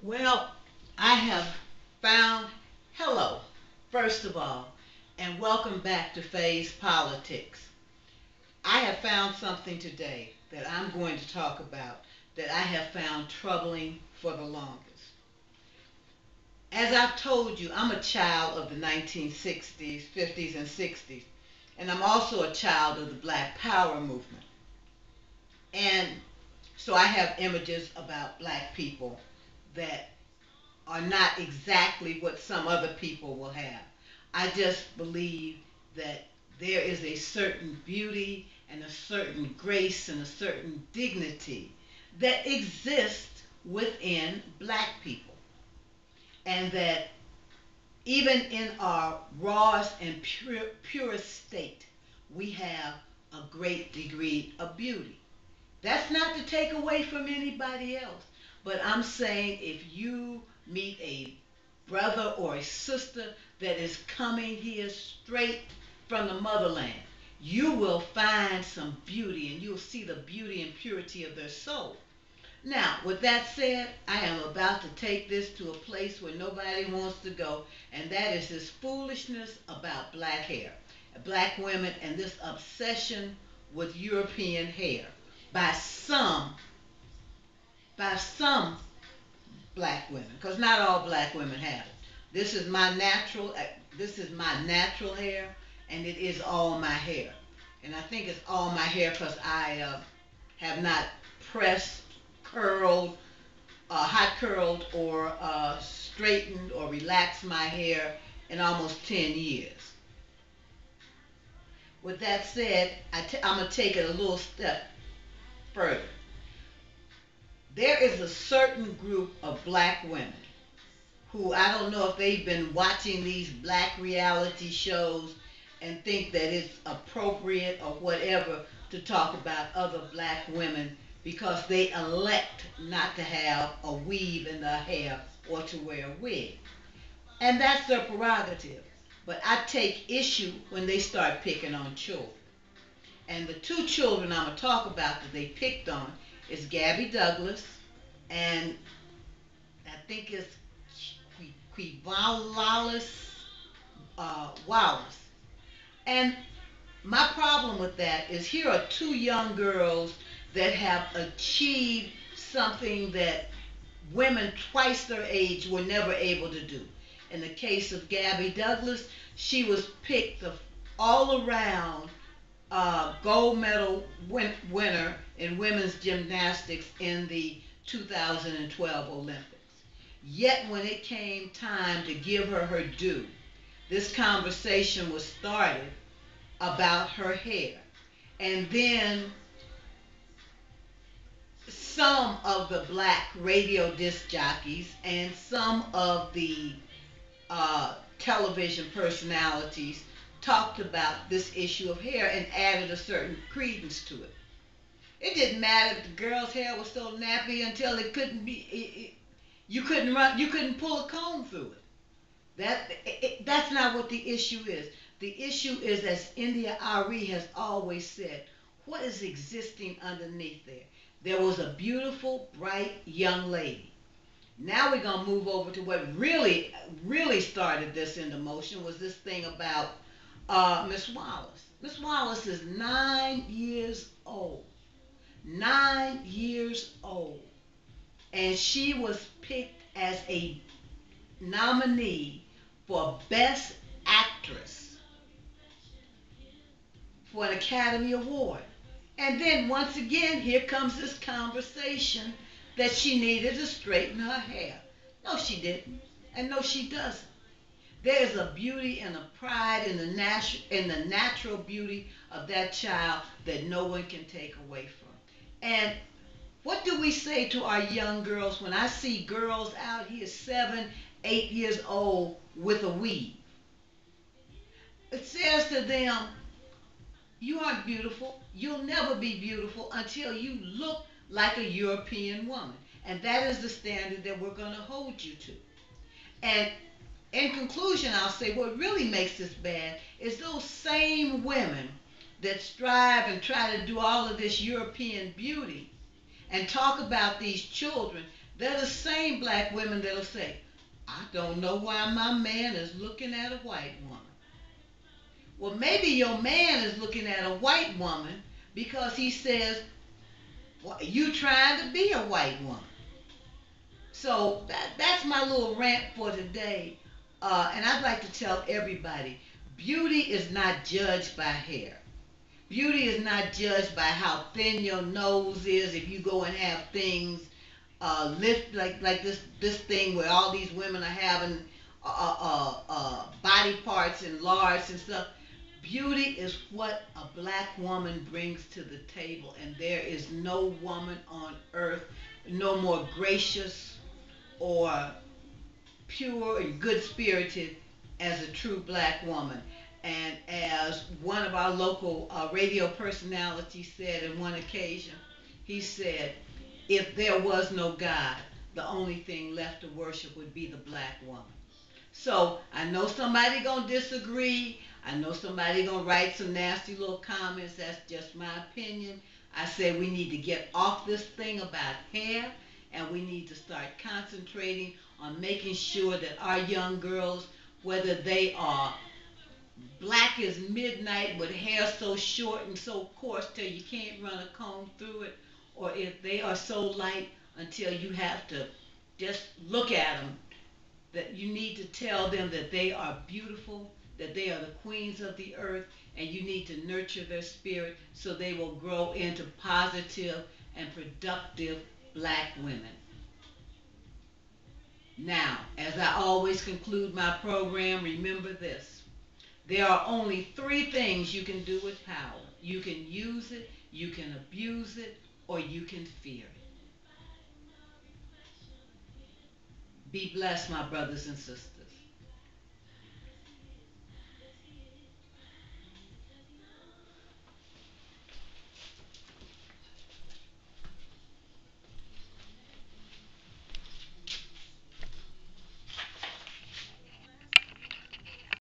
Well, I have found, hello, first of all, and welcome back to Phase Politics. I have found something today that I'm going to talk about that I have found troubling for the longest. As I've told you, I'm a child of the 1960s, 50s, and 60s, and I'm also a child of the Black Power movement. And so I have images about black people that are not exactly what some other people will have. I just believe that there is a certain beauty and a certain grace and a certain dignity that exists within black people. And that even in our rawest and purest state, we have a great degree of beauty. That's not to take away from anybody else. But I'm saying if you meet a brother or a sister that is coming here straight from the motherland, you will find some beauty and you'll see the beauty and purity of their soul. Now, with that said, I am about to take this to a place where nobody wants to go, and that is this foolishness about black hair, black women, and this obsession with European hair by some by some black women, because not all black women have it. This is my natural. This is my natural hair, and it is all my hair. And I think it's all my hair because I have not pressed, curled, hot curled, or straightened or relaxed my hair in almost 10 years. With that said, I'm going to take it a little step further. There is a certain group of black women who, I don't know if they've been watching these black reality shows and think that it's appropriate or whatever to talk about other black women because they elect not to have a weave in their hair or to wear a wig. And that's their prerogative. But I take issue when they start picking on children. And the two children I'm going to talk about that they picked on is Gabby Douglas and I think it's Quivalis Wallace. And my problem with that is here are two young girls that have achieved something that women twice their age were never able to do. In the case of Gabby Douglas, she was picked the all around gold medal winner in women's gymnastics in the 2012 Olympics. Yet when it came time to give her her due, this conversation was started about her hair. And then some of the black radio disc jockeys and some of the television personalities talked about this issue of hair and added a certain credence to it. It didn't matter if the girl's hair was so nappy until it couldn't be. You couldn't run. You couldn't pull a comb through it. That's not what the issue is. The issue is, as India Ari has always said, what is existing underneath there? There was a beautiful, bright young lady. Now we're gonna move over to what really started this into motion was this thing about Miss Wallace. Miss Wallace is 9 years old. 9 years old. And she was picked as a nominee for Best Actress for an Academy Award. And then once again, here comes this conversation that she needed to straighten her hair. No, she didn't. And no, she doesn't. There is a beauty and a pride in the natural beauty of that child that no one can take away from. And what do we say to our young girls when I see girls out here 7, 8 years old with a weave? It says to them, you aren't beautiful. You'll never be beautiful until you look like a European woman. And that is the standard that we're going to hold you to. And in conclusion, I'll say what really makes this bad is those same women that strive and try to do all of this European beauty and talk about these children They're the same black women that'll say, I don't know why my man is looking at a white woman. Well, maybe your man is looking at a white woman because he says, well, you trying to be a white woman. So that's my little rant for today. And I'd like to tell everybody, beauty is not judged by hair. Beauty is not judged by how thin your nose is. If you go and have things lift like this thing where all these women are having body parts enlarged and stuff. Beauty is what a black woman brings to the table, and there is no woman on earth no more gracious or pure and good spirited as a true black woman. And as one of our local radio personalities said on one occasion, he said, if there was no God, the only thing left to worship would be the black woman. So I know somebody gonna disagree. I know somebody gonna write some nasty little comments. That's just my opinion. I say we need to get off this thing about hair, and we need to start concentrating on making sure that our young girls, whether they are black as midnight with hair so short and so coarse till you can't run a comb through it, or if they are so light until you have to just look at them, that you need to tell them that they are beautiful, that they are the queens of the earth, and you need to nurture their spirit so they will grow into positive and productive black women. Now, as I always conclude my program, remember this. There are only three things you can do with power. You can use it, you can abuse it, or you can fear it. Be blessed, my brothers and sisters.